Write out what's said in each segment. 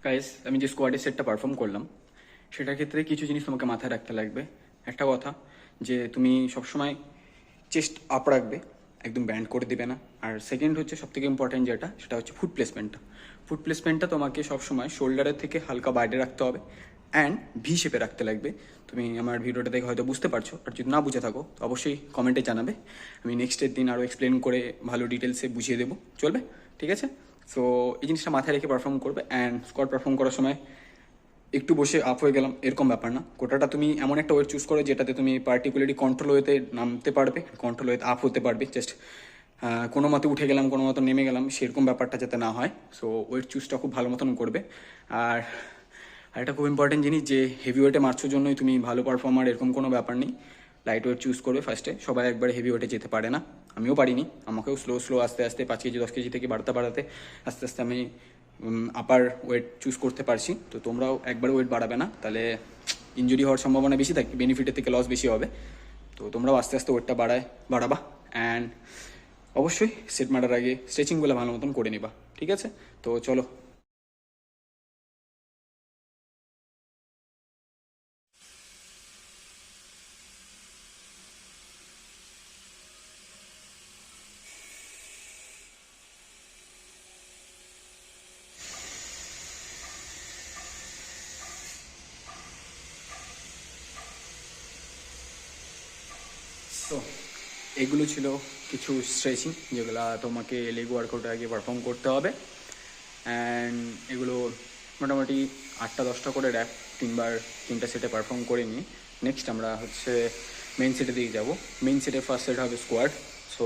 Guys, আমি যে স্কোয়াডের সেটটা পারফর্ম করলাম সেটার ক্ষেত্রে কিছু জিনিস তোমাকে মাথায় রাখতে লাগবে। একটা কথা, যে তুমি সবসময় চেস্ট আপ রাখবে, একদম ব্যান্ড করে দিবে না। আর সেকেন্ড হচ্ছে সবথেকে ইম্পর্টেন্ট যেটা, সেটা হচ্ছে ফুট প্লেসমেন্টটা। ফুট প্লেসমেন্টটা তোমাকে সবসময় শোল্ডারের থেকে হালকা বাইরে রাখতে হবে অ্যান্ড ভি শেপে রাখতে লাগবে। তুমি আমার ভিডিওটা দেখে হয়তো বুঝতে পারছো, আর যদি না বুঝে থাকো তো অবশ্যই কমেন্টে জানাবে। আমি নেক্সটের দিন আরও এক্সপ্লেন করে ভালো ডিটেলসে বুঝিয়ে দেবো, চলবে? ঠিক আছে। সো এই জিনিসটা মাথায় রেখে পারফর্ম করবে। অ্যান্ড স্কোয়াড পারফর্ম করার সময় একটু বসে আপ হয়ে গেলাম এরকম ব্যাপার না। গোটাটা তুমি এমন একটা ওয়েট চুজ করো যেটাতে তুমি পার্টিকুলারলি কন্ট্রোল ওয়েতে নামতে পারবে, কন্ট্রোল ওয়েতে আপ হতে পারবে। জাস্ট কোনো মতে উঠে গেলাম, কোনো মতো নেমে গেলাম, সেরকম ব্যাপারটা যাতে না হয়। সো ওয়েট চুজটা খুব ভালো মতন করবে। আর একটা খুব ইম্পর্টেন্ট জিনিস, যে হেভি ওয়েটে মারছোর জন্যই তুমি ভালো পারফর্মার এরকম কোনো ব্যাপার নেই। লাইট ওয়েট চুজ করবে ফার্স্টে। সবাই একবারে হেভি ওয়েটে যেতে পারে না, আমিও পারিনি। আমাকেও স্লো স্লো আস্তে আস্তে 5 কেজি 10 কেজি থেকে বাড়াতে বাড়াতে আস্তে আস্তে আমি আপার ওয়েট চুজ করতে পারছি। তো তোমরাও একবার ওয়েট বাড়াবে না, তাহলে ইনজুরি হওয়ার সম্ভাবনা বেশি থাকে, বেনিফিটের থেকে লস বেশি হবে। তো তোমরাও আস্তে আস্তে ওয়েটটা বাড়াবা। অ্যান্ড অবশ্যই সেট মারার আগে স্ট্রেচিংগুলো ভালো মতন করে নিবা, ঠিক আছে? তো চলো। তো এগুলো ছিল কিছু স্ট্রেচিং যেগুলো তোমাকে লেগ ওয়ার্কআউটের আগে পারফর্ম করতে হবে। অ্যান্ড এগুলো মোটামুটি 8টা 10টা করে র্যাপ 3বার 3টা সেটে পারফর্ম করে নিয়ে নেক্সট আমরা হচ্ছে মেইন সেটের দিকে যাব। মেইন সেটের ফার্স্ট সেট হবে স্কোয়াড। সো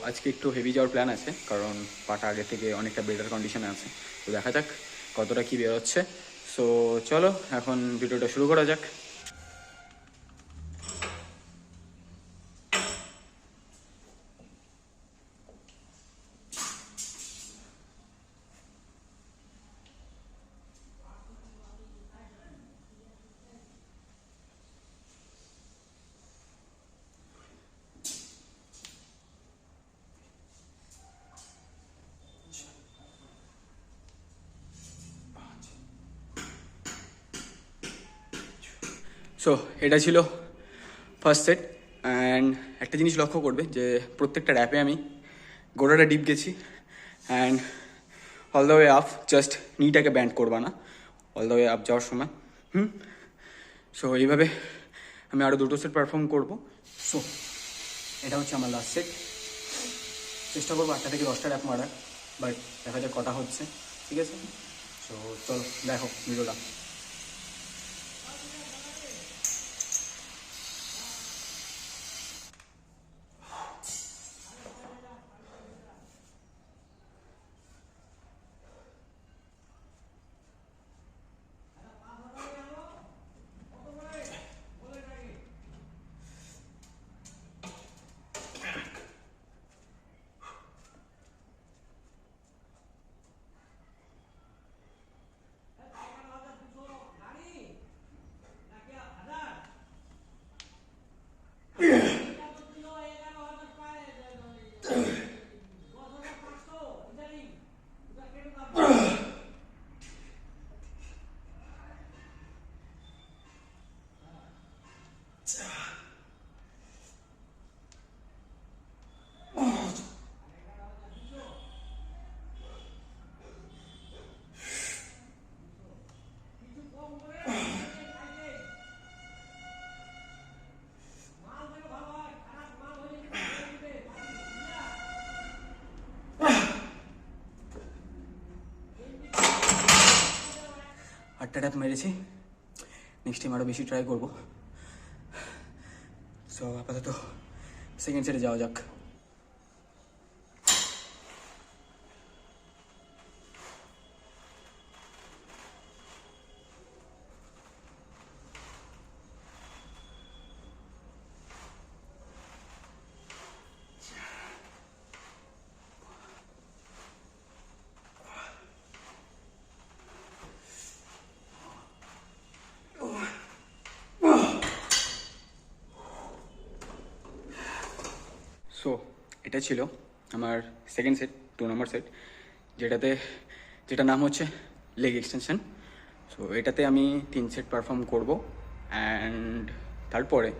আজকে একটু হেভি যাওয়ার প্ল্যান আছে, কারণ পাটা আগে থেকে অনেকটা বেটার কন্ডিশনে আছে। তো দেখা যাক কতটা কী বেরোচ্ছে। সো চলো এখন ভিডিওটা শুরু করা যাক। সো এটা ছিল ফার্স্ট সেট। অ্যান্ড একটা জিনিস লক্ষ্য করবে যে প্রত্যেকটা র্যাপে আমি গোড়াটা ডিপ গেছি and all the way up. Just নিটাকে ব্যান্ড করবা না অল দ্য ওয়ে আপ যাওয়ার সময়। সো এইভাবে আমি আরও 2টো সেট পারফর্ম করবো। সো এটা হচ্ছে আমার লাস্ট সেট। চেষ্টা করবো 8টা থেকে 10টা র্যাপ মারার, বাট দেখা যাক কটা হচ্ছে, ঠিক আছে? সো চলো দেখো ভিডিওটা। আটটা ট্যাপ মেরেছি, নেক্সট টাইম আরও বেশি ট্রাই করবো। সো আপাতত সেকেন্ড সেটে যাওয়া যাক। সো এটা ছিল আমার সেকেন্ড সেট, 2 নম্বর সেট, যেটার নাম হচ্ছে লেগ এক্সটেনশন। সো এটাতে আমি 3 সেট পারফর্ম করব অ্যান্ড তারপরে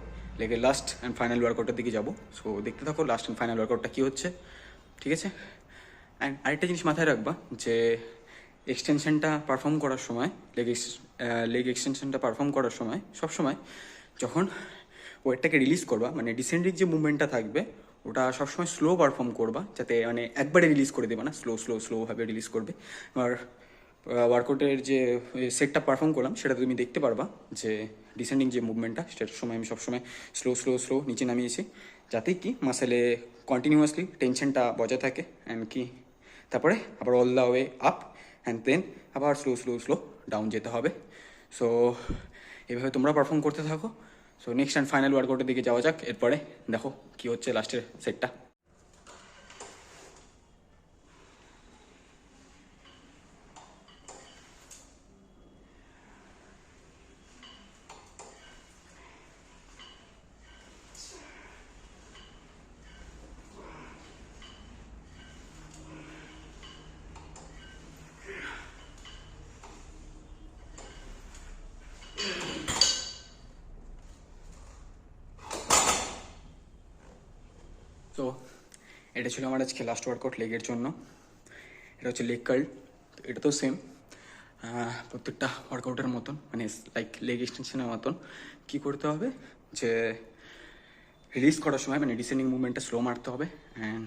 লেগের লাস্ট অ্যান্ড ফাইনাল ওয়ার্কআউটের দিকে যাব। সো দেখতে থাকো লাস্ট অ্যান্ড ফাইনাল ওয়ার্কআউটটা কী হচ্ছে, ঠিক আছে? অ্যান্ড আরেকটা জিনিস মাথায় রাখবা যে এক্সটেনশনটা পারফর্ম করার সময় লেগ এক্সটেনশনটা পারফর্ম করার সময় সবসময় যখন ওয়েটটাকে রিলিজ করবা, মানে ডিসেন্ডিং যে মুভমেন্টটা থাকবে ওটা সবসময় স্লো পারফর্ম করবা, যাতে মানে একবারে রিলিজ করে দেবে না, স্লোভাবে রিলিজ করবে। আর ওয়ার্কআউটের যে সেটটা পারফর্ম করলাম সেটা তুমি দেখতে পারবা যে ডিসেন্ডিং যে মুভমেন্টটা সেটার সময় আমি সবসময় স্লো নিচে নামিয়েছি, যাতে কি মাসেলে কন্টিনিউয়াসলি টেনশনটা বজায় থাকে অ্যান্ড কি তারপরে আবার all the way up and then আবার স্লো ডাউন যেতে হবে। সো এভাবে তোমরা পারফর্ম করতে থাকো। সো নেক্সট অ্যান্ড ফাইনাল ওয়ার্কআউটের দিকে যাওয়া যাক। এরপরে দেখো কি হচ্ছে লাস্টের সেটটা। তো এটা ছিল আমার আজকে লাস্ট ওয়ার্কআউট লেগের জন্য। এটা হচ্ছে লেগ কার্ল। এটা তো সেম প্রত্যেকটা ওয়ার্কআউটের মতন, মানে লাইক লেগ এক্সটেনশনের মতন কী করতে হবে যে রিলিজ করার সময় মানে ডিসেন্ডিং মুভমেন্টটা স্লো মারতে হবে and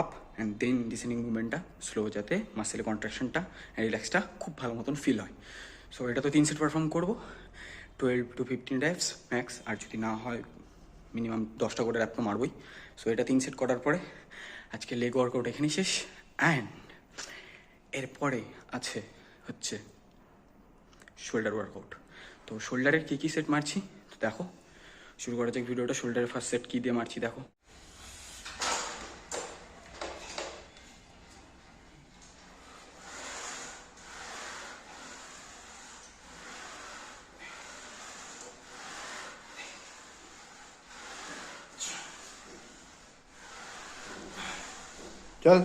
up and then descending মুভমেন্টটা স্লো, যাতে মাসেলের কন্ট্রাকশনটা রিল্যাক্সটা খুব ভালো মতন ফিল হয়। সো এটা তো 3 সেট পারফর্ম করবো, 12 to 15 reps ম্যাক্স, আর যদি না হয় মিনিমাম 10টা করে র্যাপ তো মারবই। সো এটা 3 সেট করার পরে আজকে লেগ ওয়ার্কআউট এখানেই শেষ। অ্যান্ড এরপরে আছে হচ্ছে শোল্ডার ওয়ার্কআউট। তো শোল্ডারের কী সেট মারছি তো দেখো, শুরু করা যাক ভিডিওটা। শোল্ডারের ফার্স্ট সেট কী দিয়ে মারছি দেখো। चल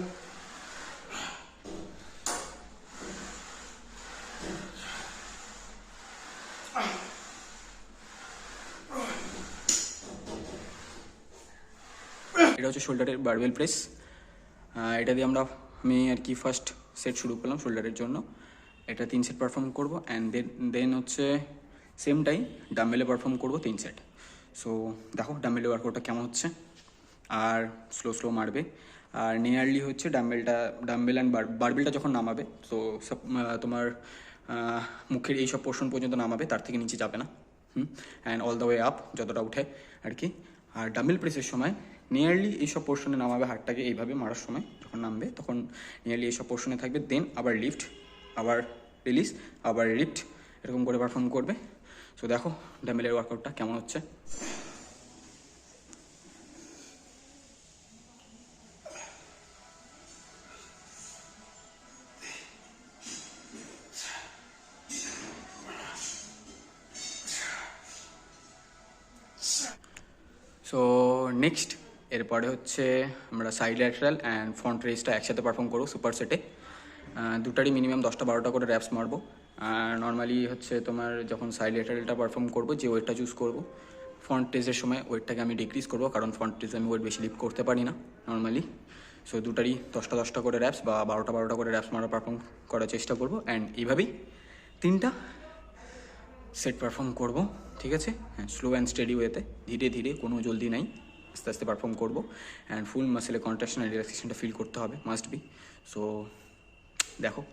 এটা হচ্ছে শোল্ডারের বারবেল প্রেস। এটা দিয়ে আমি আর কি ফার্স্ট সেট শুরু করলাম শোল্ডারের জন্য। এটা 3 সেট পারফর্ম করবো অ্যান্ড দেন হচ্ছে সেম টাইম ডাম্বেলে পারফর্ম করবো 3 সেট। সো দেখো ডাম্বেলের ওয়ার্কআউটটা কেমন হচ্ছে, আর স্লো মারবে। আর নিয়ারলি হচ্ছে ডাম্বেল অ্যান্ড বারবেলটা যখন নামাবে তো সব তোমার মুখের এইসব পোর্শন পর্যন্ত নামাবে, তার থেকে নিচে যাবে না। And all the way up যতটা উঠে আর কি। আর ডাম্বেল প্রেসের সময় নিয়ারলি এইসব পোর্শনে নামাবে হাতটাকে, এইভাবে মারার সময় যখন নামবে তখন নিয়ারলি এইসব পোর্শনে থাকবে, দেন আবার লিফট, আবার রিলিজ, আবার লিফট, এরকম করে পারফর্ম করবে। সো দেখো ডাম্বেলের ওয়ার্কআউটটা কেমন হচ্ছে। সো নেক্সট এরপরে হচ্ছে আমরা সাইড ল্যাটারাল অ্যান্ড ফ্রন্ট রেসটা একসাথে পারফর্ম করবো সুপার সেটে। দুটারই মিনিমাম 10-12টা করে র্যাপস মারবো। নর্মালি হচ্ছে তোমার যখন সাইড ল্যাটারালটা পারফর্ম করবো যে ওয়েটটা চুজ করবো, ফ্রন্ট রেসের সময় ওয়েটটাকে আমি ডিক্রিজ করবো, কারণ ফ্রন্ট রেসে আমি ওয়েট বেশি লিফট করতে পারি না নর্মালি। সো দুটারই 10টা করে র্যাপস বা 12টা করে র্যাপস মারা পারফর্ম করার চেষ্টা করবো। অ্যান্ড এইভাবেই 3টা সেট পারফর্ম করবো, ঠিক আছে? হ্যাঁ, স্লো অ্যান্ড স্টেডি ওয়েতে, ধীরে ধীরে, কোনো জলদি নাই, আস্তে আস্তে পারফর্ম করবো। অ্যান্ড ফুল মাসেলে কন্ট্রাকশন আর রিল্যাক্সেশনটা ফিল করতে হবে, মাস্ট বি। সো দেখো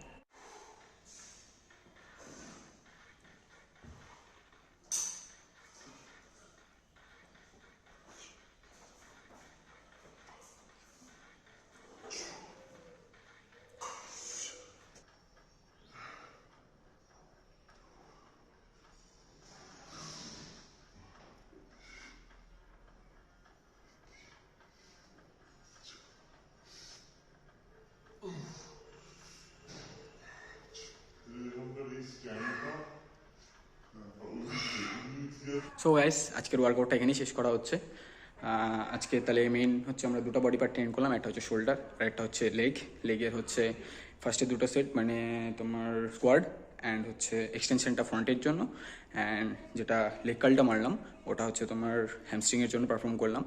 সো গাইস আজকের ওয়ার্কআউটটা এখানেই শেষ করা হচ্ছে। আজকে তাহলে মেইন হচ্ছে আমরা দুটো বডি পার্ট ট্রেন করলাম, একটা হচ্ছে শোল্ডার আর একটা হচ্ছে লেগের হচ্ছে ফার্স্টে দুটো সেট মানে তোমার স্কোয়াড অ্যান্ড হচ্ছে এক্সটেনশনটা ফ্রন্টের জন্য, অ্যান্ড যেটা লেগ কার্লটা মারলাম ওটা হচ্ছে তোমার হ্যামস্ট্রিংয়ের জন্য পারফর্ম করলাম।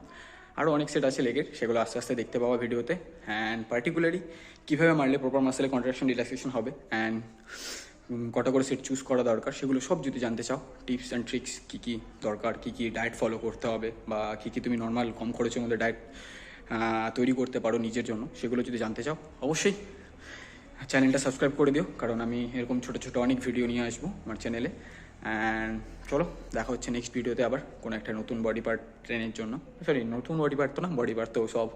আরও অনেক সেট আছে লেগের, সেগুলো আস্তে আস্তে দেখতে পাওয়া ভিডিওতে। অ্যান্ড পার্টিকুলারলি কীভাবে মারলে প্রপার মাসেলে কন্ট্রাকশন রিল্যাক্সেশন হবে, অ্যান্ড কটা করে সেট চুজ করা দরকার, সেগুলো সব যদি জানতে চাও, টিপস অ্যান্ড ট্রিক্স কী কী দরকার, কী কী ডায়েট ফলো করতে হবে, বা কী কী তুমি নর্মাল কম খরচের মধ্যে ডায়েট তৈরি করতে পারো নিজের জন্য, সেগুলো যদি জানতে চাও অবশ্যই চ্যানেলটা সাবস্ক্রাইব করে দিও, কারণ আমি এরকম ছোটো ছোটো অনেক ভিডিও নিয়ে আসবো আমার চ্যানেলে। অ্যান্ড চলো দেখা হচ্ছে নেক্সট ভিডিওতে আবার কোনো একটা নতুন বডি পার্ট ট্রেনের জন্য। সরি, নতুন বডি পার্ট তো না, বডি পার্ট তো সব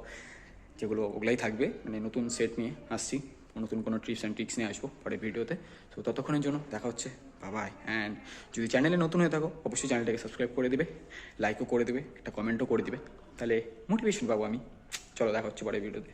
যেগুলো ওগুলাই থাকবে, মানে নতুন সেট নিয়ে আসছি, নতুন কোনো টিপস অ্যান্ড ট্রিক্স নিয়ে আসবো পরের ভিডিওতে। তো ততক্ষণের জন্য দেখা হচ্ছে, বাই। অ্যান্ড যদি চ্যানেলে নতুন হয়ে থাকো অবশ্যই চ্যানেলটাকে সাবস্ক্রাইব করে দিবে, লাইকও করে দেবে, একটা কমেন্টও করে দিবে, তাহলে মোটিভেশন পাবো আমি। চলো দেখা হচ্ছে পরের ভিডিওতে।